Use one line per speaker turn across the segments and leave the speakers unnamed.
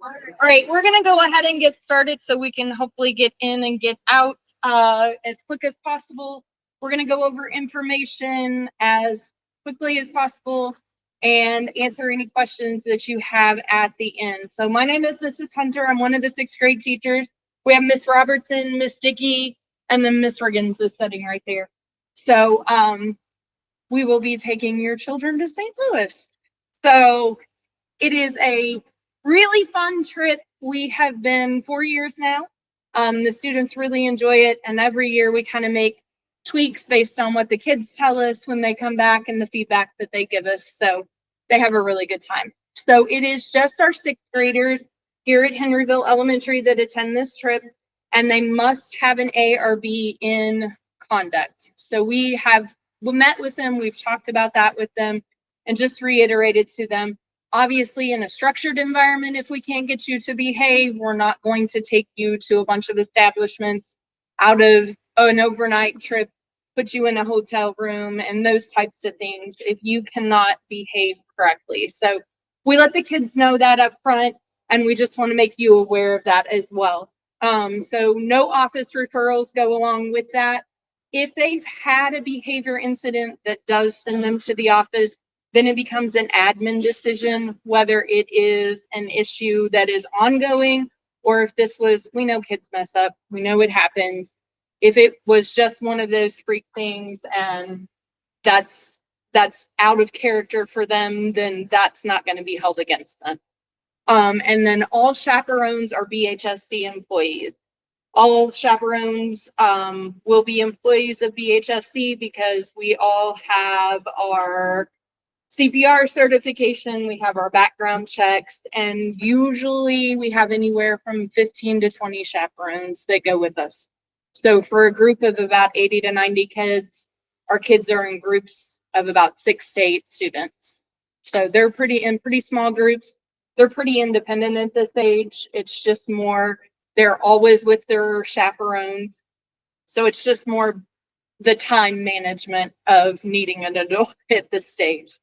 All right, we're going to go ahead and get started so we can hopefully get in and get out as quick as possible. We're going to go over information as quickly as possible and answer any questions that you have at the end. So my name is Mrs. Hunter. I'm one of the sixth grade teachers. We have Miss Robertson, Miss Dickey, and then Miss Riggins is sitting right there. So we will be taking your children to St. Louis. So it is a really fun trip. We have been 4 years now. The students really enjoy it, and every year we kind of make tweaks based on what the kids tell us when they come back and the feedback that they give us. So they have a really good time. So it is just our sixth graders here at Henryville Elementary that attend this trip, and they must have an A or B in conduct. So we met with them, we've talked about that with them, and just reiterated to them, obviously in a structured environment, if we can't get you to behave, we're not going to take you to a bunch of establishments out of an overnight trip, put you in a hotel room and those types of things if you cannot behave correctly. So we let the kids know that up front, and we just want to make you aware of that as well. So no office referrals go along with that. If they've had a behavior incident that does send them to the office, then it becomes an admin decision, whether it is an issue that is ongoing, or if this was, we know kids mess up, we know it happens. If it was just one of those freak things and that's out of character for them, then that's not going to be held against them. And then all chaperones are BHSC employees. All chaperones will be employees of BHSC because we all have our CPR certification, we have our background checks, and usually we have anywhere from 15 to 20 chaperones that go with us. So for a group of about 80 to 90 kids, our kids are in groups of about 6 to 8 students. So they're pretty small groups. They're pretty independent at this age. It's just more, they're always with their chaperones. So it's just more the time management of needing an adult at this stage.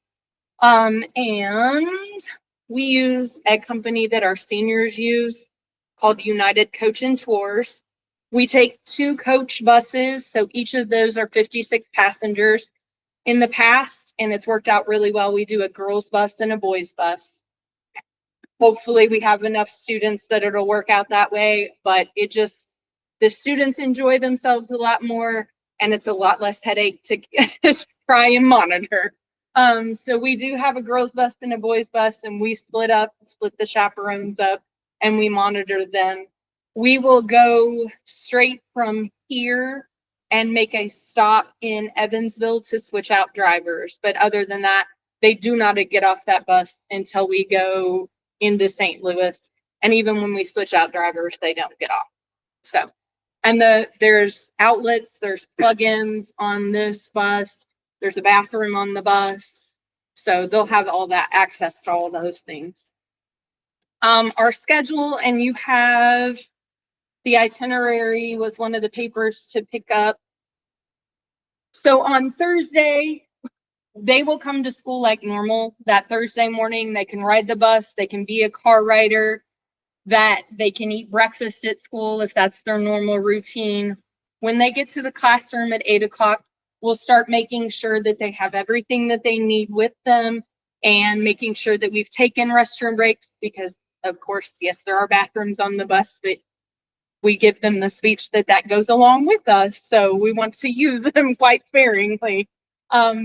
And we use a company that our seniors use called United Coach and Tours. We take 2 coach buses, so each of those are 56 passengers. In the past, and it's worked out really well, we do a girls bus and a boys bus. Hopefully we have enough students that it'll work out that way, but the students enjoy themselves a lot more, and it's a lot less headache to try and monitor. So we do have a girls bus and a boys bus, and we split the chaperones up, and we monitor them. We will go straight from here and make a stop in Evansville to switch out drivers. But other than that, they do not get off that bus until we go into St. Louis. And even when we switch out drivers, they don't get off. So, and there's outlets, there's plugins on this bus. There's a bathroom on the bus. So they'll have all that access to all those things. Our schedule, and you have the itinerary was one of the papers to pick up. So on Thursday, they will come to school like normal. That Thursday morning, they can ride the bus, they can be a car rider, that they can eat breakfast at school if that's their normal routine. When they get to the classroom at 8 o'clock, we'll start making sure that they have everything that they need with them and making sure that we've taken restroom breaks because, of course, yes, there are bathrooms on the bus, but we give them the speech that goes along with us. So we want to use them quite sparingly.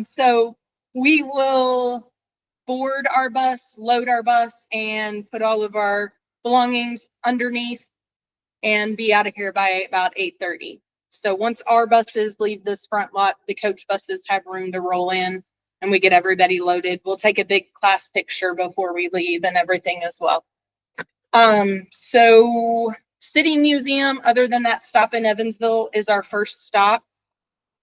So we will board our bus, load our bus, and put all of our belongings underneath and be out of here by about 8:30. So once our buses leave this front lot, the coach buses have room to roll in and we get everybody loaded. We'll take a big class picture before we leave and everything as well. So City Museum, other than that stop in Evansville, is our first stop.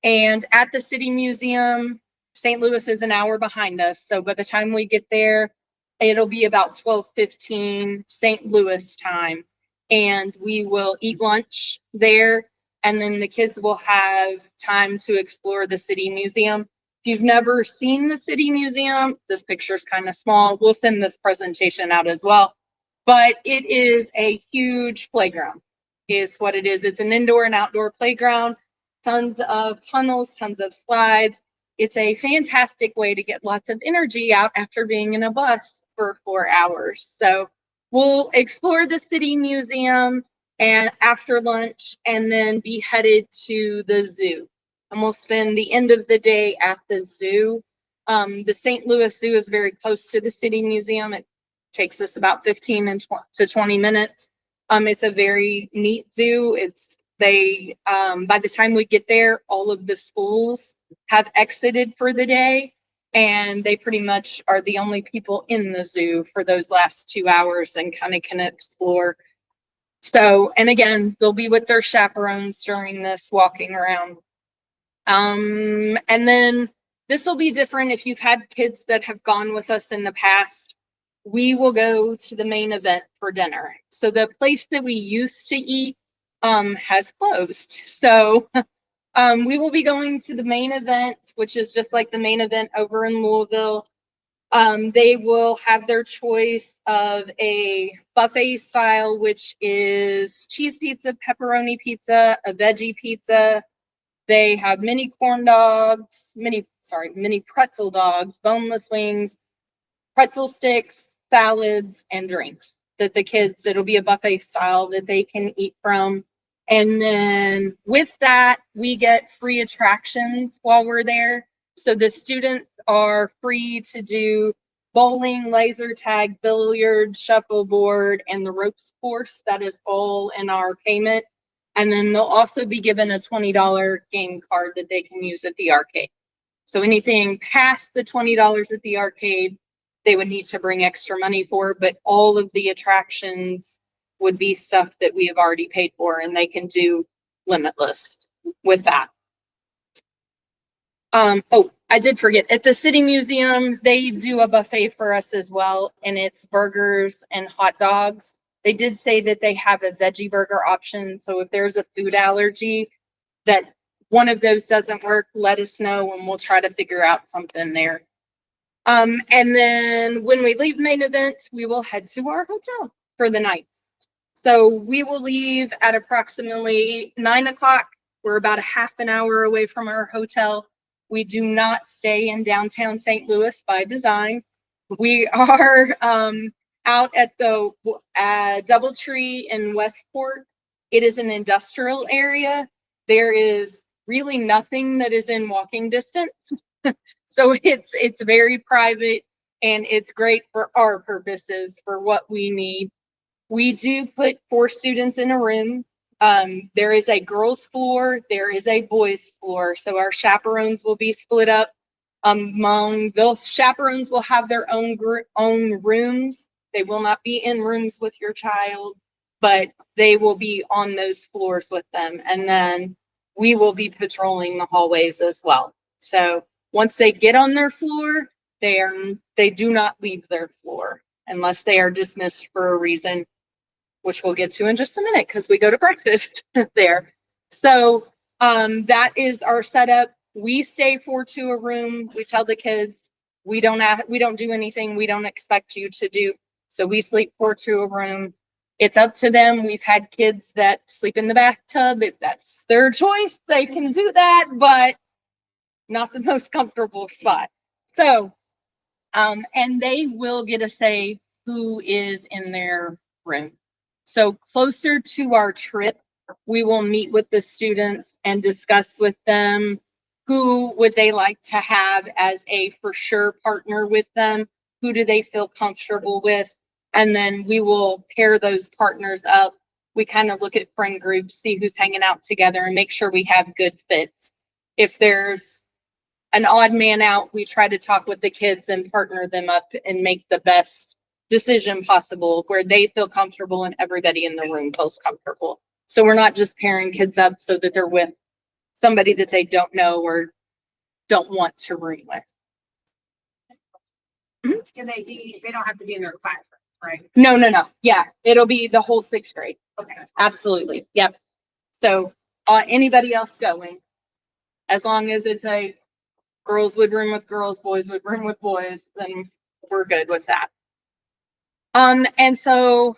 And at the City Museum, St. Louis is an hour behind us. So by the time we get there, it'll be about 12:15 St. Louis time. And we will eat lunch there. And then the kids will have time to explore the City Museum. you've never seen the City Museum, this picture's kind of small. We'll send this presentation out as well. But it is a huge playground, is what it is. It's an indoor and outdoor playground, tons of tunnels, tons of slides. It's a fantastic way to get lots of energy out after being in a bus for 4 hours. So we'll explore the City Museum and after lunch, and then be headed to the zoo. And we'll spend the end of the day at the zoo. The St. Louis Zoo is very close to the City Museum. It takes us about 15 to 20 minutes. It's a very neat zoo. By the time we get there, all of the schools have exited for the day, and they pretty much are the only people in the zoo for those last 2 hours and kind of can explore. So, and again, they'll be with their chaperones during this walking around. And then this will be different if you've had kids that have gone with us in the past. We will go to the main event for dinner. So the place that we used to eat has closed. So we will be going to the main event, which is just like the main event over in Louisville. They will have their choice of a buffet style, which is cheese pizza, pepperoni pizza, a veggie pizza. They have mini corn dogs, mini pretzel dogs, boneless wings, pretzel sticks, salads, and drinks that the kids, it'll be a buffet style that they can eat from. And then with that, we get free attractions while we're there. So the students are free to do bowling, laser tag, billiards, shuffleboard, and the ropes course. That is all in our payment. And then they'll also be given a $20 game card that they can use at the arcade. So anything past the $20 at the arcade, they would need to bring extra money for, but all of the attractions would be stuff that we have already paid for, and they can do limitless with that. Oh, I did forget, at the City Museum, they do a buffet for us as well, and it's burgers and hot dogs. They did say that they have a veggie burger option, so if there's a food allergy that one of those doesn't work, let us know and we'll try to figure out something there. And then when we leave main event, we will head to our hotel for the night. So we will leave at approximately 9 o'clock. We're about a half an hour away from our hotel. We do not stay in downtown St. Louis by design. We are out at the Doubletree in Westport. It is an industrial area. There is really nothing that is in walking distance. So it's very private, and it's great for our purposes, for what we need. We do put 4 students in a room. There is a girls' floor, there is a boys' floor. So our chaperones will be split up among those. Chaperones will have their own rooms. They will not be in rooms with your child, but they will be on those floors with them. And then we will be patrolling the hallways as well. So once they get on their floor, they do not leave their floor unless they are dismissed for a reason, which we'll get to in just a minute because we go to breakfast there. So that is our setup. We stay 4 to a room. We tell the kids we don't do anything we don't expect you to do. So we sleep 4 to a room. It's up to them. We've had kids that sleep in the bathtub. If that's their choice, they can do that, but not the most comfortable spot. So, and they will get a say who is in their room. So closer to our trip, we will meet with the students and discuss with them who would they like to have as a for sure partner with them, who do they feel comfortable with, and then we will pair those partners up. We kind of look at friend groups, see who's hanging out together, and make sure we have good fits. If there's an odd man out, we try to talk with the kids and partner them up and make the best decision possible where they feel comfortable and everybody in the room feels comfortable. So we're not just pairing kids up so that they're with somebody that they don't know or don't want to room with.
Can they don't have to be in their classroom, right?
No. Yeah, it'll be the whole 6th grade.
Okay.
Absolutely. Yep. So anybody else going, as long as it's a girls would room with girls, boys would room with boys, then we're good with that. And so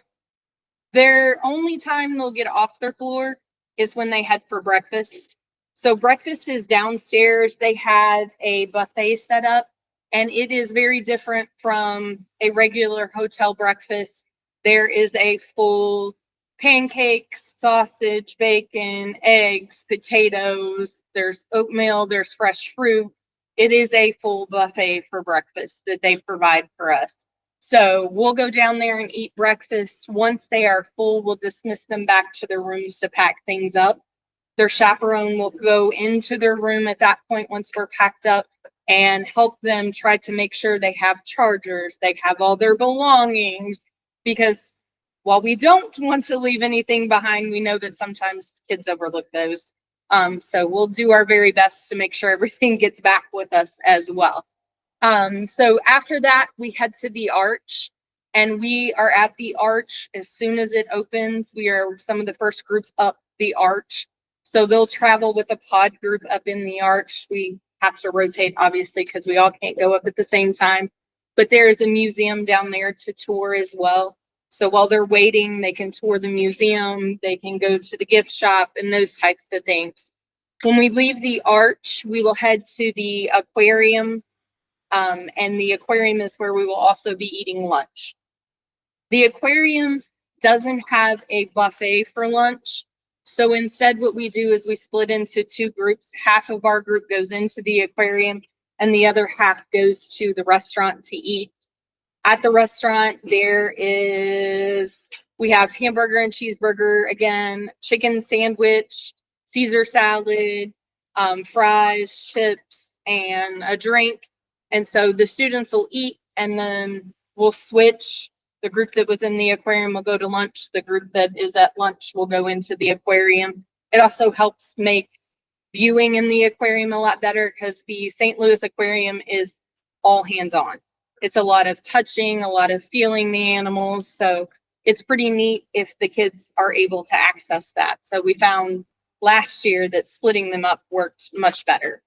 their only time they'll get off their floor is when they head for breakfast. So breakfast is downstairs. They have a buffet set up, and it is very different from a regular hotel breakfast. There is a full pancakes, sausage, bacon, eggs, potatoes, there's oatmeal, there's fresh fruit. It is a full buffet for breakfast that they provide for us. So we'll go down there and eat breakfast. Once they are full, we'll dismiss them back to their rooms to pack things up. Their chaperone will go into their room at that point once we're packed up and help them try to make sure they have chargers, they have all their belongings, because while we don't want to leave anything behind, we know that sometimes kids overlook those. So we'll do our very best to make sure everything gets back with us as well. So after that, we head to the arch, and we are at the arch as soon as it opens. We are some of the first groups up the arch. So they'll travel with a pod group up in the arch. We have to rotate, obviously, because we all can't go up at the same time. But there is a museum down there to tour as well. So while they're waiting, they can tour the museum, they can go to the gift shop and those types of things. When we leave the arch, we will head to the aquarium. And the aquarium is where we will also be eating lunch. The aquarium doesn't have a buffet for lunch. So instead, what we do is we split into two groups. Half of our group goes into the aquarium and the other half goes to the restaurant to eat. At the restaurant, we have hamburger and cheeseburger again, chicken sandwich, Caesar salad, fries, chips, and a drink. And so the students will eat, and then we'll switch. The group that was in the aquarium will go to lunch. The group that is at lunch will go into the aquarium. It also helps make viewing in the aquarium a lot better because the St. Louis Aquarium is all hands-on. It's a lot of touching, a lot of feeling the animals. So it's pretty neat if the kids are able to access that. So we found last year that splitting them up worked much better.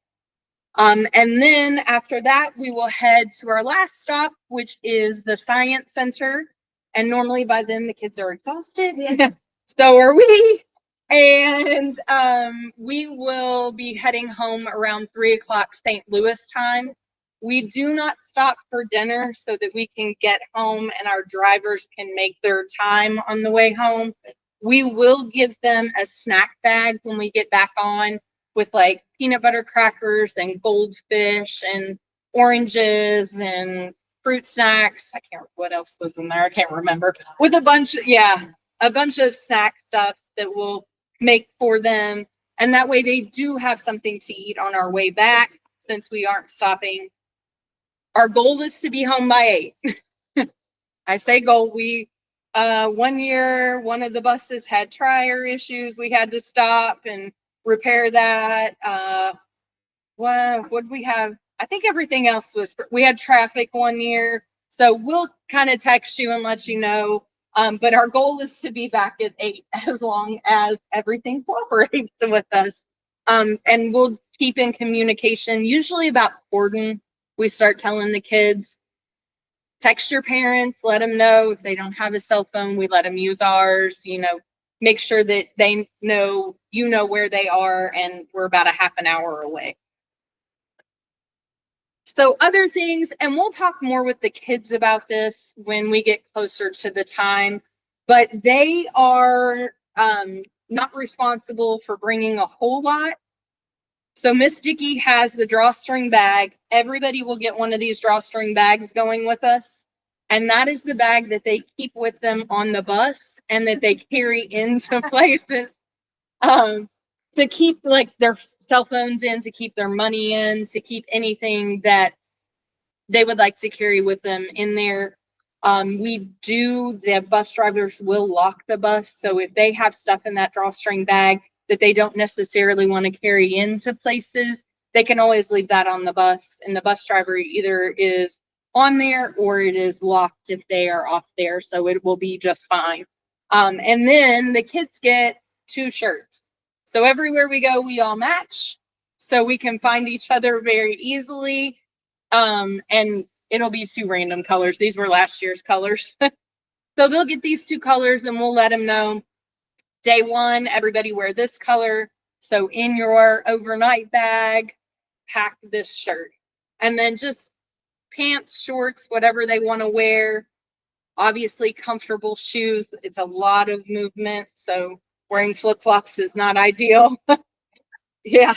And then after that, we will head to our last stop, which is the Science Center. And normally by then the kids are exhausted. So are we. And we will be heading home around 3:00 St. Louis time. We do not stop for dinner so that we can get home and our drivers can make their time on the way home. We will give them a snack bag when we get back on, with like peanut butter crackers and goldfish and oranges and fruit snacks. I can't remember what else was in there. I can't remember. With a bunch of snack stuff that we'll make for them. And that way they do have something to eat on our way back since we aren't stopping. Our goal is to be home by 8. I say goal. One year, one of the buses had tire issues. We had to stop and repair that. What would we have? I think everything else we had traffic one year. So we'll kind of text you and let you know. But our goal is to be back at 8 as long as everything cooperates with us. And we'll keep in communication, usually about quarter. We start telling the kids, text your parents, let them know if they don't have a cell phone, we let them use ours, make sure that they know, where they are, and we're about a half an hour away. So other things, and we'll talk more with the kids about this when we get closer to the time, but they are not responsible for bringing a whole lot. So Miss Dickey has the drawstring bag. Everybody will get one of these drawstring bags going with us. And that is the bag that they keep with them on the bus and that they carry into places to keep like their cell phones in, to keep their money in, to keep anything that they would like to carry with them in there. The bus drivers will lock the bus. So if they have stuff in that drawstring bag that they don't necessarily want to carry into places, they can always leave that on the bus. And the bus driver either is on there or it is locked if they are off there. So it will be just fine. And then the kids get 2 shirts. So everywhere we go, we all match. so we can find each other very easily. And it'll be 2 random colors. These were last year's colors. So they'll get these 2 colors and we'll let them know day 1, everybody wear this color. So in your overnight bag, pack this shirt. And then just pants, shorts, whatever they want to wear. Obviously comfortable shoes. It's a lot of movement, so wearing flip-flops is not ideal. Yeah.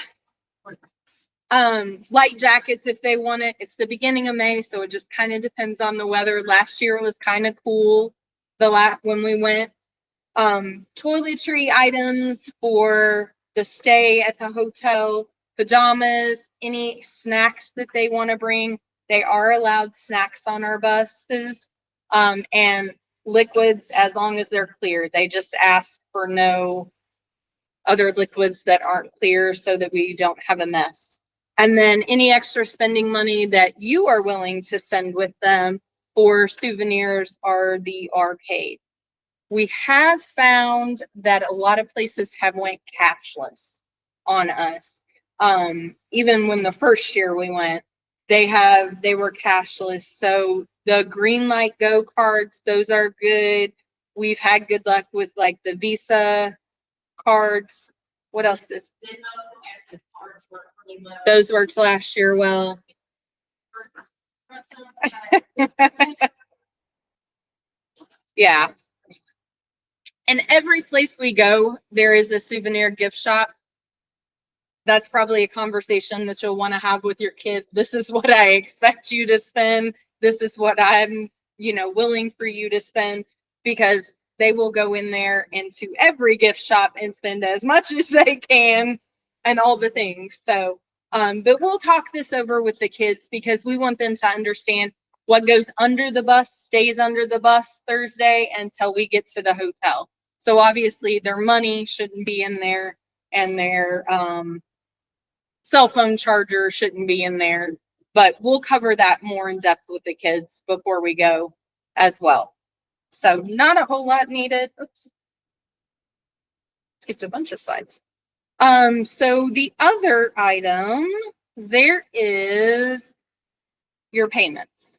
Light jackets if they want it. It's the beginning of May, so it just kind of depends on the weather. Last year it was kind of cool when we went. Toiletry items for the stay at the hotel, pajamas, any snacks that they want to bring. They are allowed snacks on our buses, and liquids as long as they're clear. They just ask for no other liquids that aren't clear so that we don't have a mess. And then any extra spending money that you are willing to send with them for souvenirs are the arcade. We have found that a lot of places have went cashless on us. Even when the first year we went, they were cashless. So the Green Light Go cards, those are good. We've had good luck with like the Visa cards. What else did those worked last year well? Yeah. And every place we go, there is a souvenir gift shop. That's probably a conversation that you'll want to have with your kid. This is what I expect you to spend. This is what I'm, willing for you to spend, because they will go in there into every gift shop and spend as much as they can and all the things. So, but we'll talk this over with the kids because we want them to understand what goes under the bus stays under the bus Thursday until we get to the hotel. So obviously their money shouldn't be in there and their cell phone charger shouldn't be in there, but we'll cover that more in depth with the kids before we go as well. So not a whole lot needed. Oops. Skipped a bunch of slides. So the other item, there is your payments.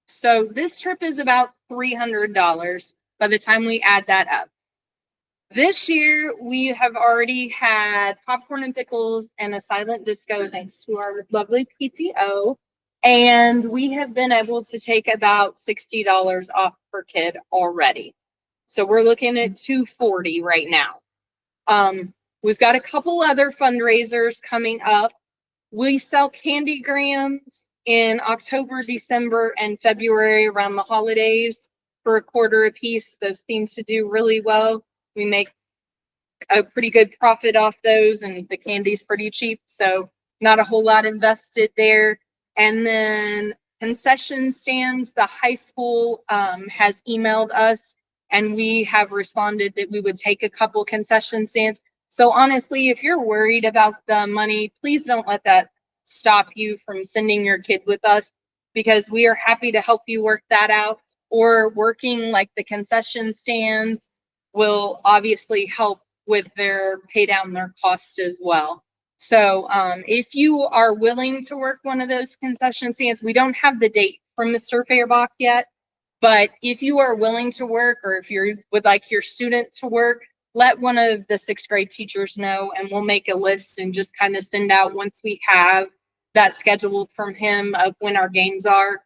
So this trip is about $300 by the time we add that up. This year, we have already had popcorn and pickles and a silent disco thanks to our lovely PTO. And we have been able to take about $60 off per kid already. So we're looking at $240 right now. We've got a couple other fundraisers coming up. We sell candy grams in October, December, and February around the holidays for $0.25 a piece. Those seem to do really well. We make a pretty good profit off those, and the candy's pretty cheap, so not a whole lot invested there. And then concession stands, the high school has emailed us, and we have responded that we would take a couple concession stands. So honestly, if you're worried about the money, please don't let that stop you from sending your kid with us, because we are happy to help you work that out. Or working like the concession stands will obviously help with pay down their cost as well. So if you are willing to work one of those concession stands, we don't have the date from Mr. Fairbach yet, but if you are willing to work, or if you would like your student to work, let one of the 6th grade teachers know, and we'll make a list and just kind of send out, once we have that scheduled from him of when our games are,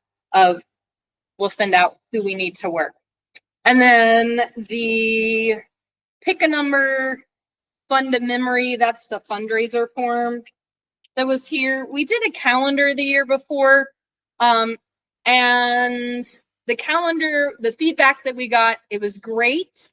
we'll send out who we need to work. And then the pick a number, fund a memory, that's the fundraiser form that was here. We did a calendar the year before, and the calendar, the feedback that we got, it was great.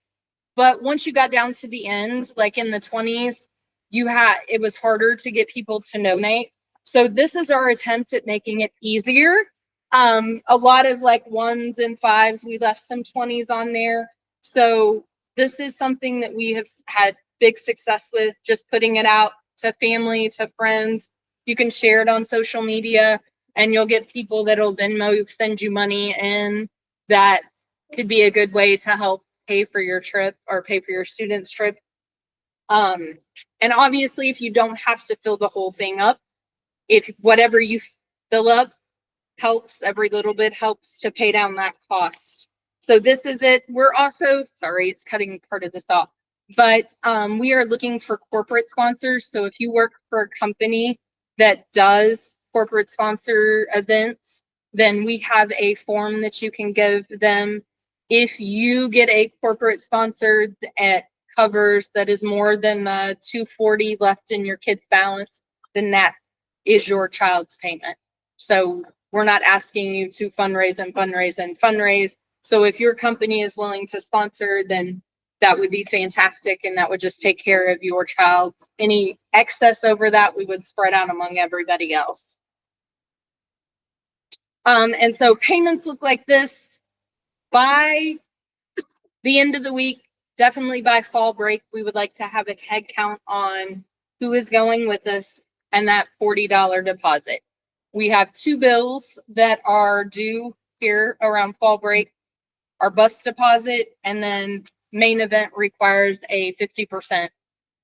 But once you got down to the end, like in the 20s, it was harder to get people to donate. So this is our attempt at making it easier. A lot of like 1s and 5s, we left some 20s on there. So this is something that we have had big success with, just putting it out to family, to friends. You can share it on social media, and you'll get people that'll Venmo send you money, and that could be a good way to help pay for your trip or pay for your student's trip. And obviously, if you don't have to fill the whole thing up, if whatever you fill up helps, every little bit helps to pay down that cost. So this is it. We're also, sorry, it's cutting part of this off, but we are looking for corporate sponsors. So if you work for a company that does corporate sponsor events, then we have a form that you can give them. If you get a corporate sponsor at covers that is more than the $240 left in your kid's balance, then that is your child's payment. So we're not asking you to fundraise and fundraise and fundraise. So if your company is willing to sponsor, then that would be fantastic. And that would just take care of your child. Any excess over that, we would spread out among everybody else. And so payments look like this. By the end of the week, definitely by fall break, we would like to have a head count on who is going with us and that $40 deposit. We have 2 bills that are due here around fall break, our bus deposit, and then main event requires a 50%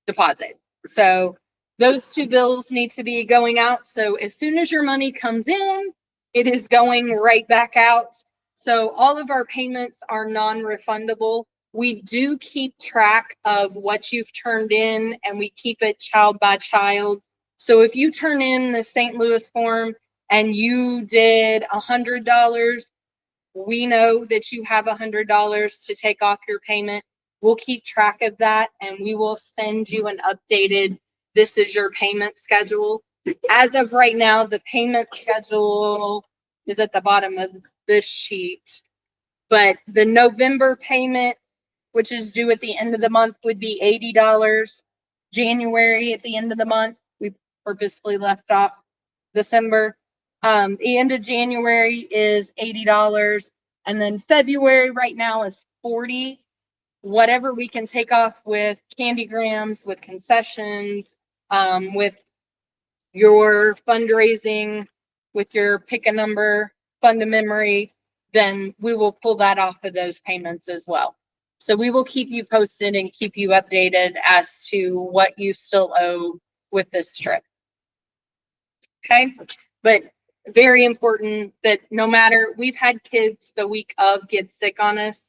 deposit. So those 2 bills need to be going out. So as soon as your money comes in, it is going right back out. So all of our payments are non-refundable. We do keep track of what you've turned in, and we keep it child by child. So if you turn in the St. Louis form and you did $100, we know that you have $100 to take off your payment. We'll keep track of that, and we will send you an updated, this is your payment schedule. As of right now, the payment schedule is at the bottom of this sheet, but the November payment, which is due at the end of the month, would be $80. January at the end of the month, we purposefully left off December. The end of January is $80, and then February right now is $40. Whatever we can take off with Candygrams, with concessions, with your fundraising, with your pick a number, fund a memory, then we will pull that off of those payments as well. So we will keep you posted and keep you updated as to what you still owe with this trip. Okay, but very important that no matter, we've had kids the week of get sick on us.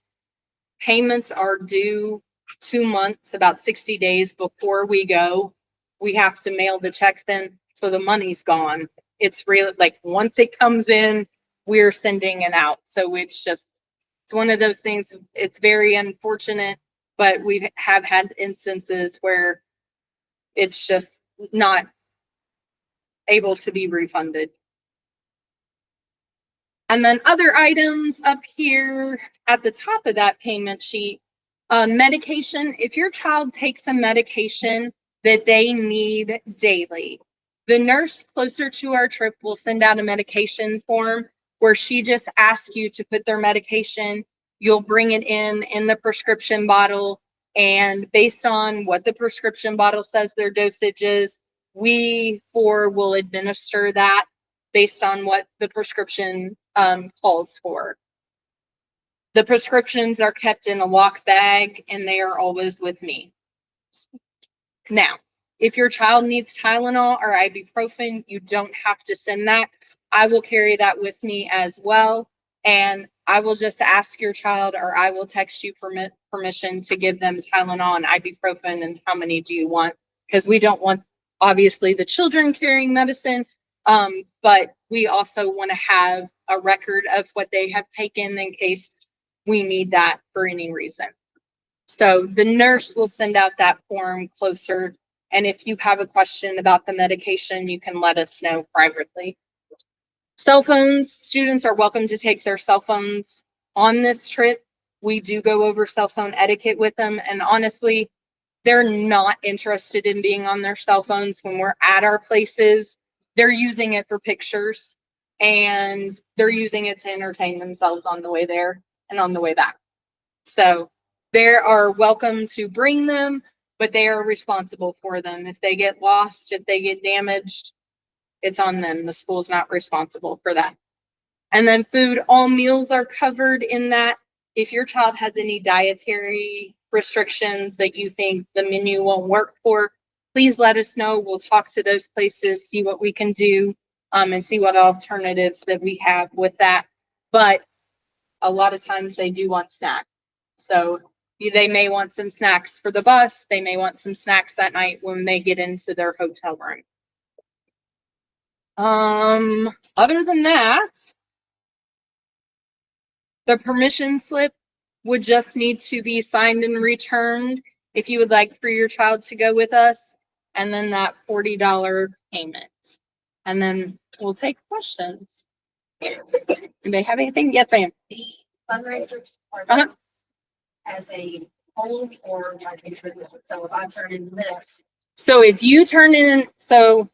Payments are due 2 months, about 60 days before we go. We have to mail the checks in, so the money's gone. It's really like once it comes in, we're sending it out. So it's one of those things. It's very unfortunate, but we have had instances where it's just not able to be refunded. And then other items up here at the top of that payment sheet, medication. If your child takes a medication that they need daily, the nurse closer to our trip will send out a medication form where she just asks you to put their medication. You'll bring it in the prescription bottle, and based on what the prescription bottle says their dosage is, we will administer that based on what the prescription calls for. The prescriptions are kept in a locked bag, and they are always with me. Now, if your child needs Tylenol or ibuprofen, you don't have to send that. I will carry that with me as well, and I will just ask your child, or I will text you permission to give them Tylenol and ibuprofen, and how many do you want? Because we don't want, obviously, the children carrying medicine, but we also want to have a record of what they have taken in case we need that for any reason. So the nurse will send out that form closer. And if you have a question about the medication, you can let us know privately. Cell phones, students are welcome to take their cell phones on this trip. We do go over cell phone etiquette with them. And honestly, they're not interested in being on their cell phones when we're at our places. They're using it for pictures, and they're using it to entertain themselves on the way there and on the way back. So they are welcome to bring them, but they are responsible for them. If they get lost, if they get damaged, it's on them. The school's not responsible for that. And then food, all meals are covered in that. If your child has any dietary restrictions that you think the menu won't work for, please let us know. We'll talk to those places, see what we can do, and see what alternatives that we have with that. But a lot of times they do want snacks. So they may want some snacks for the bus. They may want some snacks that night when they get into their hotel room. Other than that, the permission slip would just need to be signed and returned if you would like for your child to go with us, and then that $40 payment. And then we'll take questions. Do they have anything? Yes, ma'am.
The fundraisers are
Uh-huh.
as a whole or like individual. So if I turn in this,
So if you turn in, so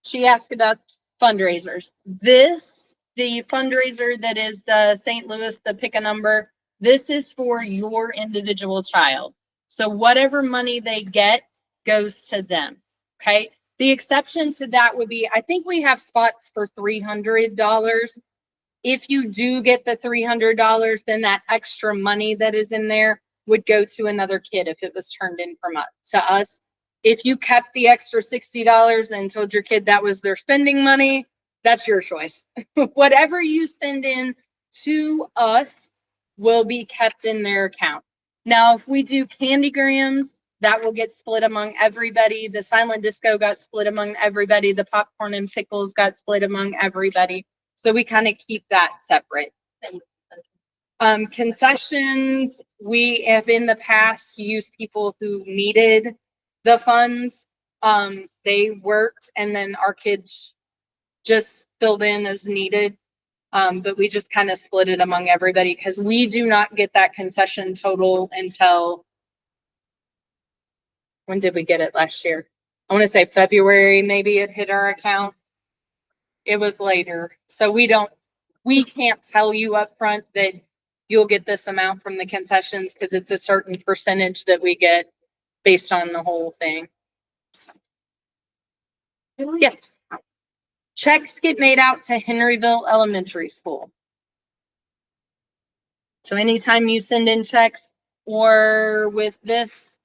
she asked about fundraisers. The fundraiser that is the St. Louis, the pick a number, this is for your individual child. So whatever money they get goes to them. Okay. The exception to that would be, I think we have spots for $300. If you do get the $300, then that extra money that is in there would go to another kid if it was turned in from us to us. If you kept the extra $60 and told your kid that was their spending money, that's your choice. Whatever you send in to us will be kept in their account. Now, if we do candygrams, that will get split among everybody. The silent disco got split among everybody. The popcorn and pickles got split among everybody. So we kind of keep that separate. Concessions, we have in the past used people who needed the funds. They worked and then our kids just filled in as needed. But we just kind of split it among everybody because we do not get that concession total until, when did we get it last year? I want to say February, maybe it hit our account. It was later. So we can't tell you up front that you'll get this amount from the concessions because it's a certain percentage that we get based on the whole thing. So, yeah. Checks get made out to Henryville Elementary School. So anytime you send in checks, or with this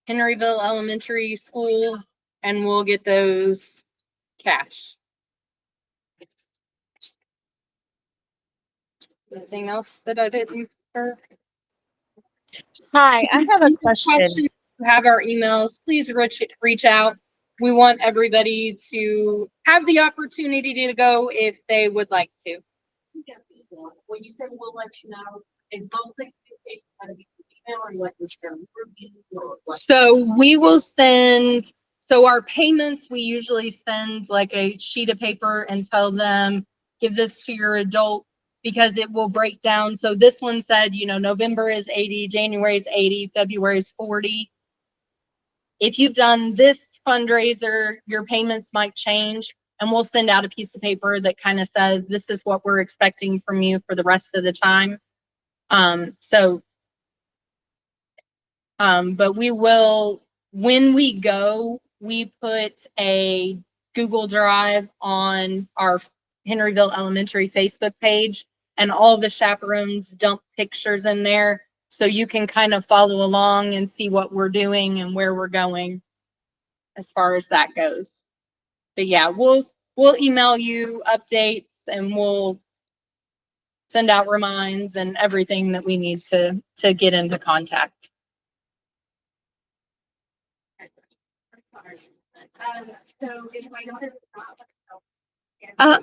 Henryville Elementary School, and we'll get those cash. Anything else that I didn't cover?
Hi, I have a question.
Questions, you have our emails, please reach out. We want everybody to have the opportunity to go if they would like to.
when you said we'll let you know, is mostly communication going to be email or like this from or what?
So we will send, so our payments, we usually send like a sheet of paper and tell them, give this to your adult because it will break down. So this one said, November is 80, January is 80, February is 40. If you've done this fundraiser, your payments might change, and we'll send out a piece of paper that kind of says, this is what we're expecting from you for the rest of the time. But we will, when we go, we put a Google Drive on our Henryville Elementary Facebook page, and all the chaperones dump pictures in there. So you can kind of follow along and see what we're doing and where we're going as far as that goes. But yeah, we'll email you updates and we'll send out reminds and everything that we need to get into contact.
So if I know there's a problem,
Uh,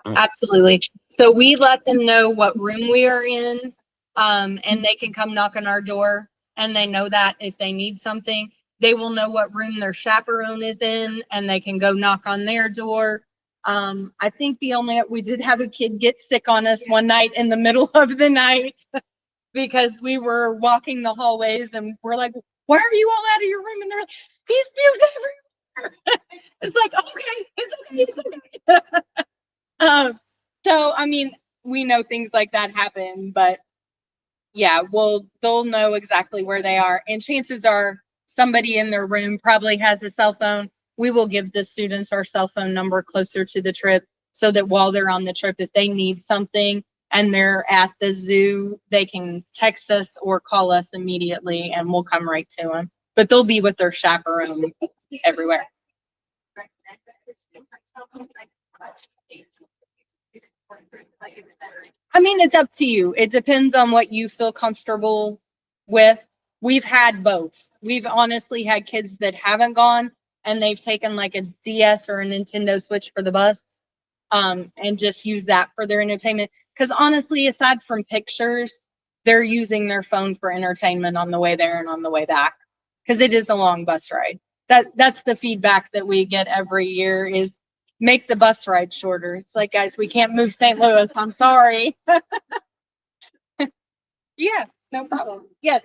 Absolutely. So we let them know what room we are in, and they can come knock on our door, and they know that if they need something, they will know what room their chaperone is in, and they can go knock on their door. I think we did have a kid get sick on us one night in the middle of the night because we were walking the hallways and we're like, why are you all out of your room? And they're like, he spews everywhere. It's like, okay, it's okay. So, I mean, we know things like that happen, but yeah, they'll know exactly where they are. And chances are somebody in their room probably has a cell phone. We will give the students our cell phone number closer to the trip so that while they're on the trip, if they need something, and they're at the zoo, they can text us or call us immediately and we'll come right to them. But they'll be with their chaperone everywhere. I mean, it's up to you. It depends on what you feel comfortable with. We've had both. We've honestly had kids that haven't gone and they've taken like a DS or a Nintendo Switch for the bus, and just use that for their entertainment. Because honestly, aside from pictures, they're using their phone for entertainment on the way there and on the way back. Because it is a long bus ride. That's the feedback that we get every year is make the bus ride shorter. It's like, guys, we can't move St. Louis. I'm sorry. Yeah, no problem. Yes.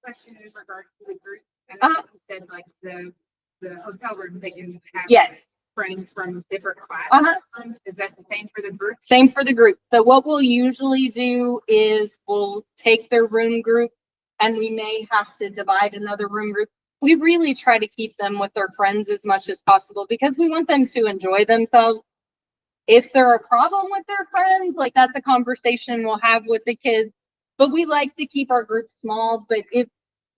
Question is regards to the group. And
Uh-huh.
you said like the hotel room, they can have
Yes.
friends from different classes.
Uh-huh.
Is that the same for the group?
Same for the group. So what we'll usually do is we'll take their room group and we may have to divide another room group. We really try to keep them with their friends as much as possible because we want them to enjoy themselves. If they're a problem with their friends, like that's a conversation we'll have with the kids. But we like to keep our group small. But if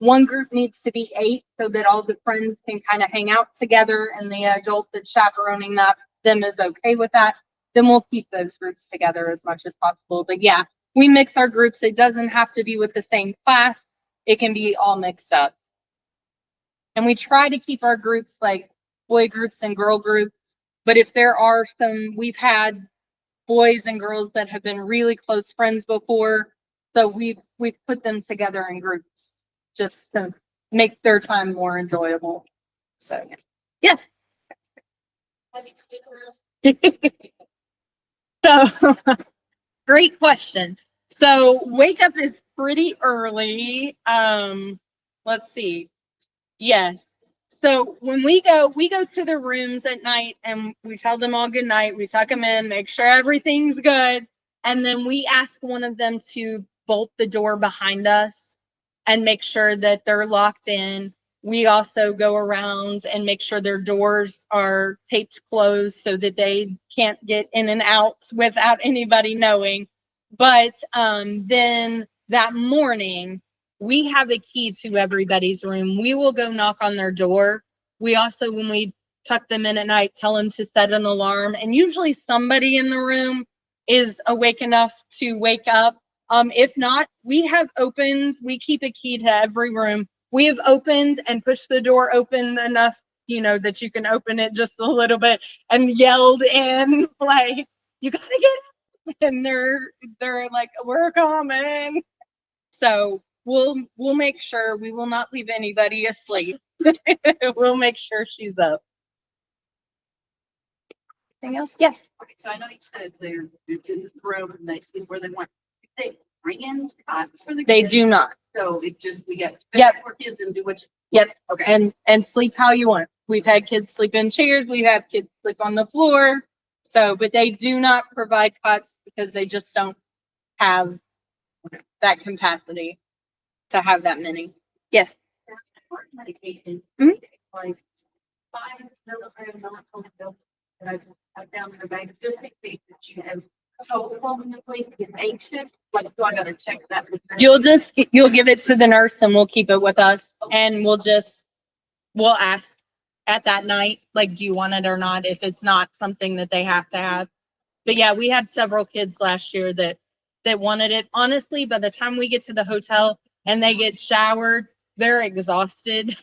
one group needs to be 8 so that all the friends can kind of hang out together and the adult that's chaperoning them is okay with that, then we'll keep those groups together as much as possible. But yeah, we mix our groups. It doesn't have to be with the same class. It can be all mixed up. And we try to keep our groups like boy groups and girl groups. But if there are we've had boys and girls that have been really close friends before. So we've put them together in groups just to make their time more enjoyable. So yeah. So great question. So wake up is pretty early. Let's see. Yes. So when we go to their rooms at night and we tell them all good night. We tuck them in, make sure everything's good. And then we ask one of them to bolt the door behind us and make sure that they're locked in. We also go around and make sure their doors are taped closed so that they can't get in and out without anybody knowing. But then that morning, we have a key to everybody's room. We will go knock on their door. We also, when we tuck them in at night, tell them to set an alarm. And usually somebody in the room is awake enough to wake up. If not, we have opened, we keep a key to every room. We have opened and pushed the door open enough, that you can open it just a little bit and yelled in like, you gotta get up. And they're like, we're coming. So we'll make sure we will not leave anybody asleep. We'll make sure she's up. Anything else? Yes.
Okay, so I know you said they're just room and they sleep where they want. They bring in cots for the
They
kids?
do not.
So it just we get
Yep.
for kids and do what you.
Yep.
Okay.
And sleep how you want. We've had kids sleep in chairs. We have kids sleep on the floor. So, but they do not provide cots because they just don't have that capacity to have that many. Yes.
Medication.
Mhm.
Like 5 milligrams of and I found in the bag just in case that you have trouble falling asleep, get anxious. Like, so I gotta check that. with her.
You'll give it to the nurse and we'll keep it with us and we'll ask at that night, like, do you want it or not? If it's not something that they have to have. But yeah, we had several kids last year that wanted it. Honestly, by the time we get to the hotel and they get showered, they're exhausted.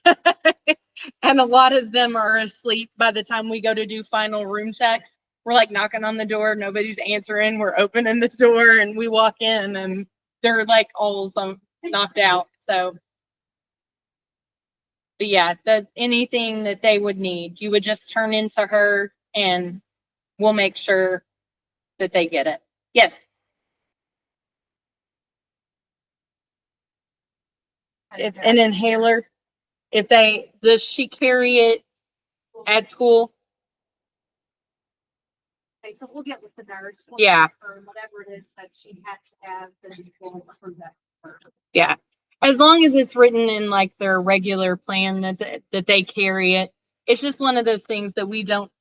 And a lot of them are asleep by the time we go to do final room checks. We're like knocking on the door, nobody's answering. We're opening the door and we walk in and they're like all knocked out. So, but yeah, anything that they would need, you would just turn into her and we'll make sure that they get it. Yes. If an inhaler, does she carry it at school?
Okay, so we'll get with the nurse.
Yeah.
Or whatever it is that she has to have, then we'll approve that.
Yeah. As long as it's written in like their regular plan that they carry it. It's just one of those things that we don't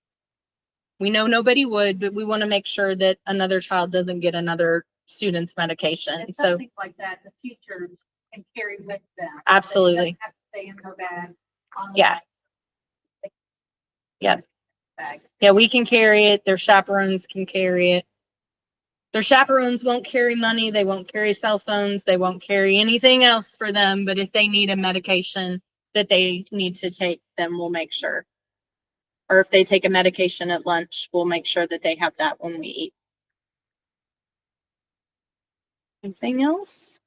We know nobody would, but we want to make sure that another child doesn't get another student's medication.
And
So
something like that, the teachers can carry with them.
Absolutely.
They don't have to stay in her bag. on the
Yeah.
bag.
Yeah.
Bags.
yeah, we can carry it. Their chaperones can carry it. Their chaperones won't carry money. They won't carry cell phones. They won't carry anything else for them. But if they need a medication that they need to take, then we'll make sure. Or if they take a medication at lunch, we'll make sure that they have that when we eat. Anything else?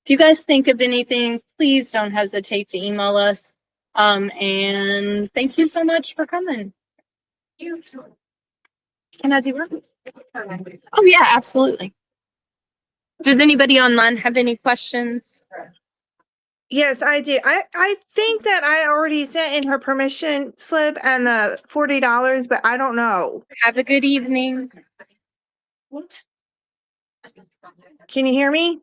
If you guys think of anything, please don't hesitate to email us. And thank you so much for coming. Can I do it? Oh, yeah, absolutely. Does anybody online have any questions?
Yes, I do. I think that I already sent in her permission slip and the $40, but I don't know.
Have a good evening.
What? Can you hear me?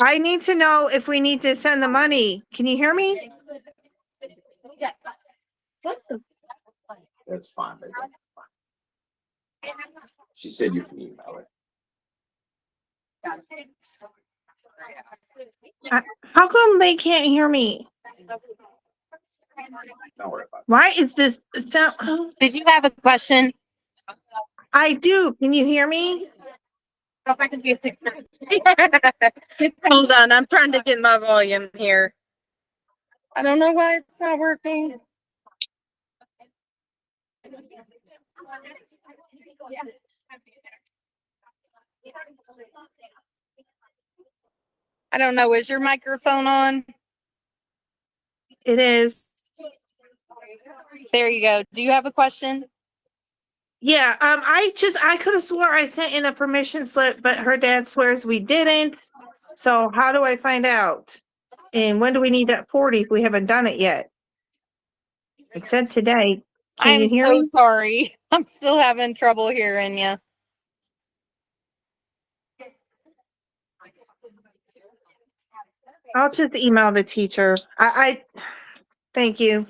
I need to know if we need to send the money. Can you hear me? What the?
That's fine. That's fine. She said you can email it.
How come they can't hear me?
Don't worry about
Why is this sound?
Did you have a question?
I do. Can you hear me?
Hold on, I'm trying to get my volume here. I don't know why it's not working. I don't know. Is your microphone on?
It is.
There you go. Do you have a question?
Yeah, I could have swore I sent in a permission slip, but her dad swears we didn't. So how do I find out? And when do we need that 40 if we haven't done it yet? It said today. Can you
I'm
hear
so
me?
sorry. I'm still having trouble hearing you.
I'll just email the teacher. Thank you.